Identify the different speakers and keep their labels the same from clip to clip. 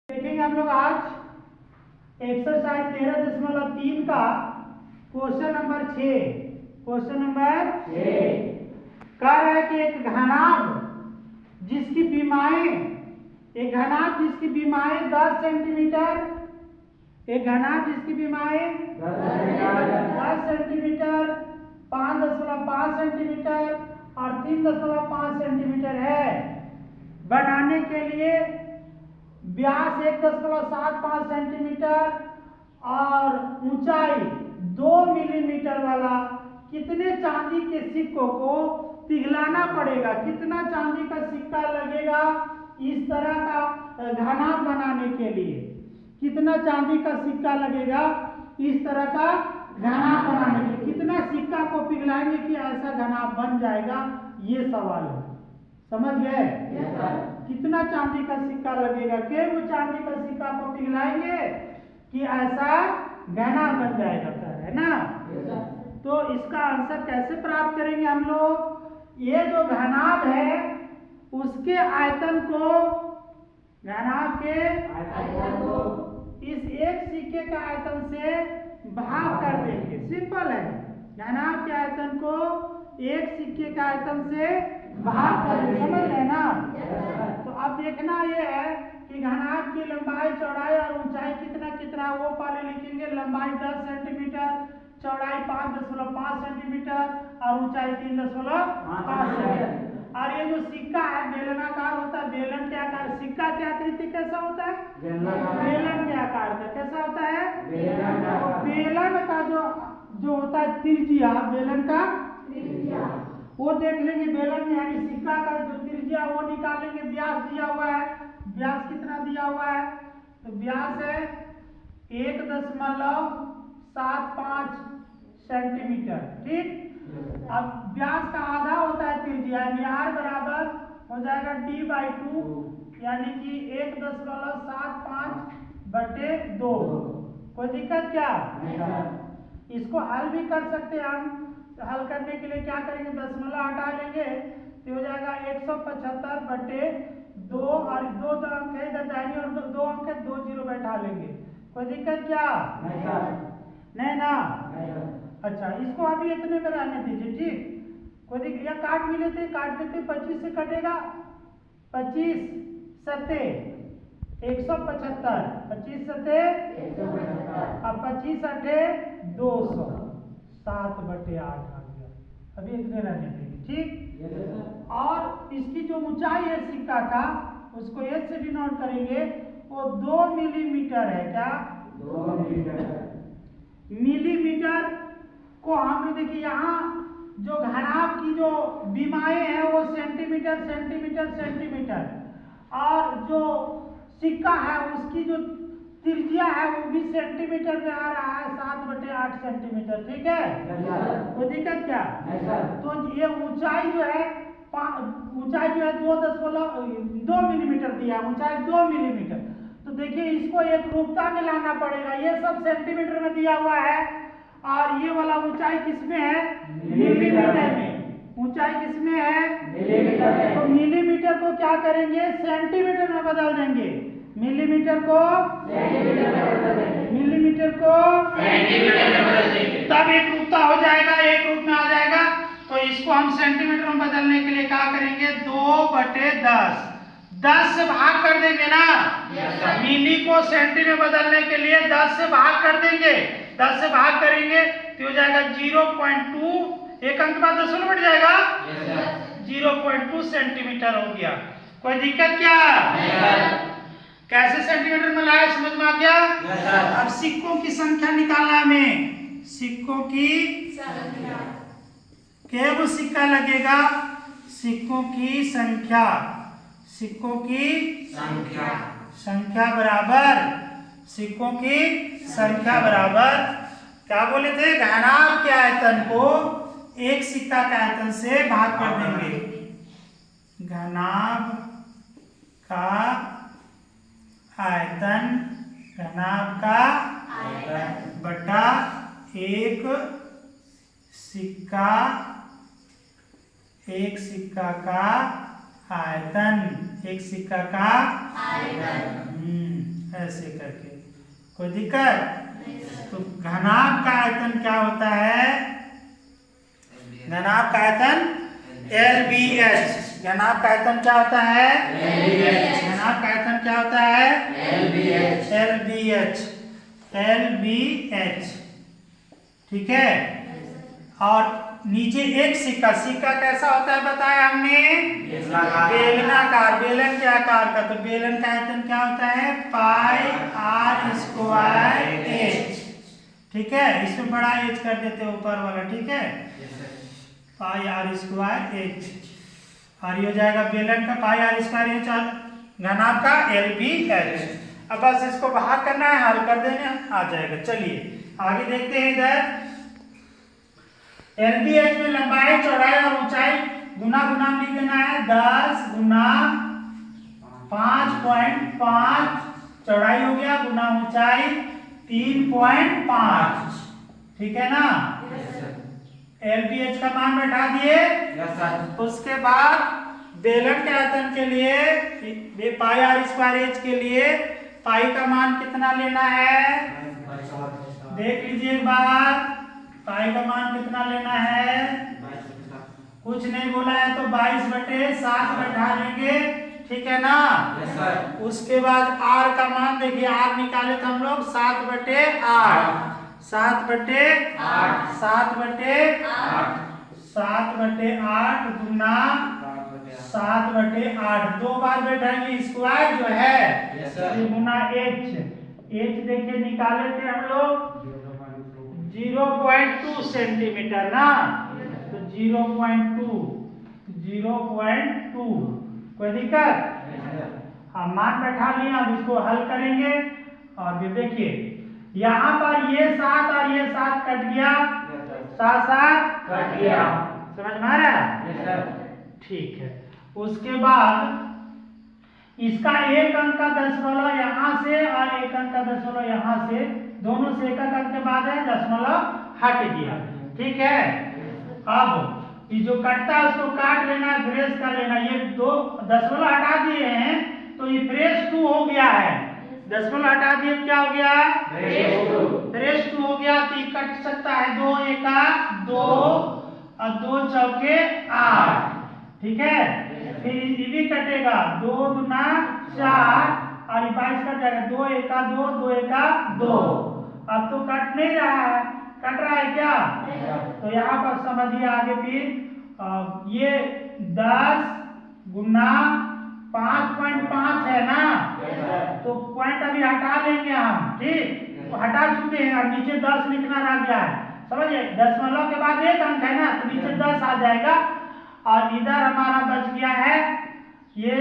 Speaker 1: देखेंगे हम लोग आज एक्सरसाइज 13.3 का क्वेश्चन नंबर 6। क्वेश्चन नंबर 6 कह रहा है कि एक घनाभ जिसकी बीमाएं 10 सेंटीमीटर, एक घनाभ जिसकी बीमाएं 10 सेंटीमीटर, 5.5 सेंटीमीटर और 3.5 सेंटीमीटर है, बनाने के लिए व्यास 1.75 सेंटीमीटर और ऊंचाई 2 मिलीमीटर वाला कितने चांदी के सिक्कों को पिघलाना पड़ेगा। कितना चांदी का सिक्का लगेगा इस तरह का घनाभ बनाने के लिए, कितना चांदी का सिक्का लगेगा इस तरह का घनाभ बनाने के लिए, कितना सिक्का को पिघलाएंगे कि ऐसा घनाभ बन जाएगा, ये सवाल है। समझ गए? कितना चांदी का सिक्का लगेगा कि वो चांदी का सिक्का को पिघलाएंगे कि ऐसा घनाभ बन जाएगा, है ना। तो इसका आंसर कैसे प्राप्त करेंगे हम लोग? ये जो घनाभ है उसके आयतन को, घनाभ के इस एक सिक्के का आयतन से भाग कर देंगे। सिंपल है, घनाभ के आयतन को एक सिक्के का आयतन से भाग कर देंगे। समझ रहे ना? तो अब देखना ये है कि घनाभ की लंबाई, चौड़ाई और ऊंचाई कितना कितना, वो पहले लिखेंगे। लंबाई 10 सेंटीमीटर, चौड़ाई 5.5 सेंटीमीटर और ऊंचाई 3.5 सेंटीमीटर। और ये जो सिक्का है बेलनाकार होता है। बेलन के आकार, सिक्का की आकृति कैसा होता है? बेलन के आकार का। कैसा होता है? बेलन का जो होता है त्रिज्या, बेलन का वो देख लेंगे। बेलन में यानी सिक्का का जो त्रिज्या वो निकालेंगे। व्यास दिया हुआ है, व्यास कितना दिया हुआ है? तो व्यास है 1.75 सेंटीमीटर। ठीक। अब व्यास का आधा होता है त्रिज्या, यानी r बराबर हो जाएगा d/2, यानी कि 1.75/2। कोई दिक्कत क्या? इसको हल भी कर सकते हैं हम। हल करने के लिए क्या करेंगे? दशमलव हटा लेंगे तो हो जाएगा 175/2 और 2 अंक है इधर दाहिनी और 2 अंक है, 2 जीरो बैठा लेंगे। कोई दिक्कत क्या? नहीं ना। अच्छा, इसको अभी इतने में रहने दीजिए। ठीक। कोई दिक्कत? या काट भी लेते, 25 से कटेगा। 25 सत्ते 175, 25 सत्ते अब 25 अठे 200, 7/8 आ गया। अभी इतने रहने देंगे। ठीक। और इसकी जो ऊंचाई है सिक्का का, उसको एच से डिनोट करेंगे, वो 2 मिलीमीटर है। क्या? 2 मिलीमीटर को हम लोग देखिए, यहाँ जो घनाभ की जो बीमाएं हैं वो सेंटीमीटर सेंटीमीटर सेंटीमीटर, और जो सिक्का है उसकी जो त्रिज्या है वो भी सेंटीमीटर में आ रहा है, 7/8 सेंटीमीटर। ठीक है। कोई दिक्कत क्या? तो ये ऊंचाई जो है 2 मिलीमीटर दिया, ऊंचाई 2 मिलीमीटर। तो देखिए इसको एक रूपता में लाना पड़ेगा। ये सब सेंटीमीटर में दिया हुआ है और ये वाला ऊंचाई किसमें है? मिलीमीटर में। ऊंचाई किसमें है? मिलीमीटर में। तो मिलीमीटर को क्या करेंगे? सेंटीमीटर में बदल देंगे। मिलीमीटर को सेंटीमीटर में बदल देंगे। मिलीमीटर को सेंटीमीटर में बदल देंगे, तब एक रूपता हो जाएगा, एक रूप में आ जाएगा। तो इसको हम सेंटीमीटर में बदलने के लिए क्या करेंगे? 2/10, 10 से भाग कर देंगे ना। मिली को सेंटी में बदलने के लिए 10 से भाग कर देंगे। 10 से भाग करेंगे तो हो जाएगा 0.2, एक अंक बाद 10 बढ़ जाएगा, 0.2 सेंटीमीटर हो गया। कोई दिक्कत क्या? कैसे सेंटीमीटर में लाए, समझ में आ गया? अब सिक्कों की संख्या निकालना हमें। सिक्कों की संख्या, केवल सिक्का लगेगा। सिक्कों की संख्या, सिक्कों की संख्या बराबर, सिक्कों की संख्या बराबर क्या बोले थे? घनाभ के आयतन को एक सिक्का के आयतन से भाग कर देंगे। घनाभ का आयतन, घनाभ का आयतन बटा एक सिक्का, एक सिक्का का आयतन, एक सिक्का का आयतन। ऐसे करके, कोई दिक्कत? तो घनाभ का आयतन क्या होता है? घनाभ का आयतन LBH। घनाभ का आयतन क्या होता है? घनाभ का आयतन क्या होता है? LBH। ठीक है। और नीचे एक सिक्का, सिक्का कैसा होता है बताया हमने? बेलनाकार, बेलन के आकार का। तो बेलन का आयतन क्या होता है? पाई आर स्क्वायर एच। ठीक है, इसमें बड़ा एच कर देते हैं ऊपर वाला। ठीक है, पाई आर स्क्वायर एच। और ये हो जाएगा बेलन का पाई आर स्क्वायर एच और घनाभ का LBH। अब बस इसको बाहर करना है, हल कर देना आ जाएगा। चलिए आगे देखते हैं। इधर LBH में लंबाई, चौड़ाई और ऊंचाई गुना गुना लिख देना है। 10 गुना 5.5 चौड़ाई हो गया, गुना ऊंचाई 3.5। ठीक है ना? LBH का मान बैठा दिए। उसके बाद बेलन के आयतन के लिए पाई आर स्क्वायर एच के लिए पाई का मान कितना लेना है? देख लीजिए एक बार, पाई का मान कितना लेना है? कुछ नहीं बोला है तो 22/7 बैठा लेंगे। ठीक है ना? उसके बाद आर का मान देखिए, आर निकाले थे हम लोग 7/8। 7/8 7/8 गुना 7/8 दो बार बैठाएंगे। स्क्वायर जो है गुना एच। एच देखिए निकाले थे हम लोग 0.2 सेंटीमीटर ना, तो 0.2। कोई दिक्कत? हाँ, मान बैठा लिया। अब इसको हल करेंगे और फिर देखिए यहाँ पर ये 7 और ये 7 कट गया, 7 कट गया। समझ में आ रहा है? ठीक है। उसके बाद इसका एक अंक का दशमलव यहाँ से और एक अंक का दशमलव यहाँ से, दोनों से एक अंक के बाद है, दशमलव हट गया। ठीक है। अब ये जो कटता है उसको काट लेना है, फ्रेश कर लेना। ये दो दशमलव हटा दिए हैं तो ये फ्रेश 2 हो गया है। दशमलव हटा दिए क्या हो गया? फ्रेश 2 हो गया। तो ये कट सकता है 2 एका 2 और 2 चौके 8। ठीक है। फिर ये भी कटेगा 2 दूना 4 और 22 कट जाएगा। 2 एका 2 2 एका 2। अब तो कट नहीं रहा है, कट रहा है क्या? तो यहाँ पर समझिए आगे। फिर ये 10 गुना 5.5 है ना, तो पॉइंट अभी हटा लेंगे हम। ठीक, तो हटा चुके हैं। अब नीचे 10 लिखना रह गया है। समझिए, दशमलव के बाद एक अंक है ना, तो नीचे 10 आ जाएगा। और इधर हमारा बच गया है ये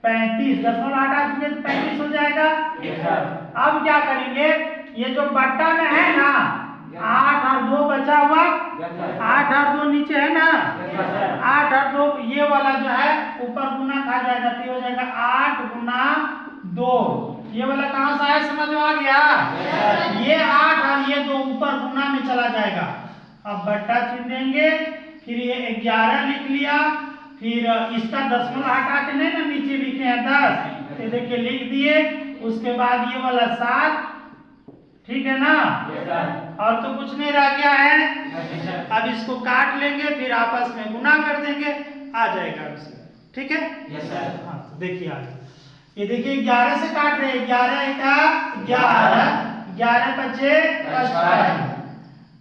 Speaker 1: 35। दशमलव हटा चुके तो 35 हो जाएगा। अब क्या करेंगे? ये जो बट्टा में है ना, 8 और 2 बचा हुआ, 8 और 2 नीचे है ना, 8 और 2 ये वाला जो है ऊपर गुना खा जाएगा, तो हो जाएगा 8 गुना 2। ये वाला कहाँ से आया? समझ में आ गया? ये 8 और ये 2 ऊपर गुना में चला जाएगा। अब बट्टा छीन देंगे, फिर ये 11 लिख लिया। फिर इसका दशमलव हटा के नहीं ना नीचे लिखे हैं 10, तो देखिए लिख दिए। उसके बाद ये वाला 7। ठीक है ना? और तो कुछ नहीं रह गया है। अब इसको काट लेंगे, फिर आपस में गुना कर देंगे, आ जाएगा आंसर। ठीक है? हाँ, तो देखिए आगे ये देखिए 11 से काट रहे हैं। 11 एका 11, 11 पचे 55।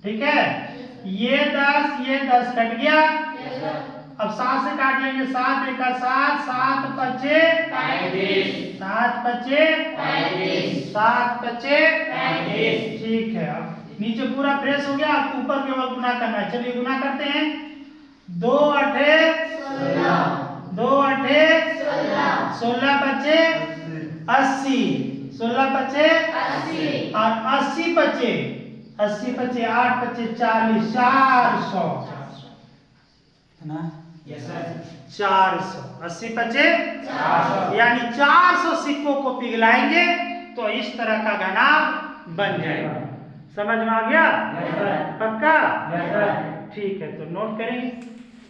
Speaker 1: ठीक है। ये 10 कट गया। अब 7 से काट लेंगे। 7 एका 7, 7 पचे 35, 7 पचे 35, 7 पचे 35। ठीक है। अब नीचे पूरा फ्रेश हो गया। अब ऊपर केवल गुना करना है। चलिए गुना करते हैं। 2 8 16, 2 8 16, 16 पचे 80, 16 पचे 80 और 80 पचे 8 पचे 40, 400 ना। 400, 80 पचे 400, यानी 400 सिक्कों को पिघलाएंगे तो इस तरह का घनाभ बन जाएगा। समझ में आ गया? पक्का? ठीक है, तो नोट करेंगे।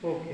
Speaker 1: ओके।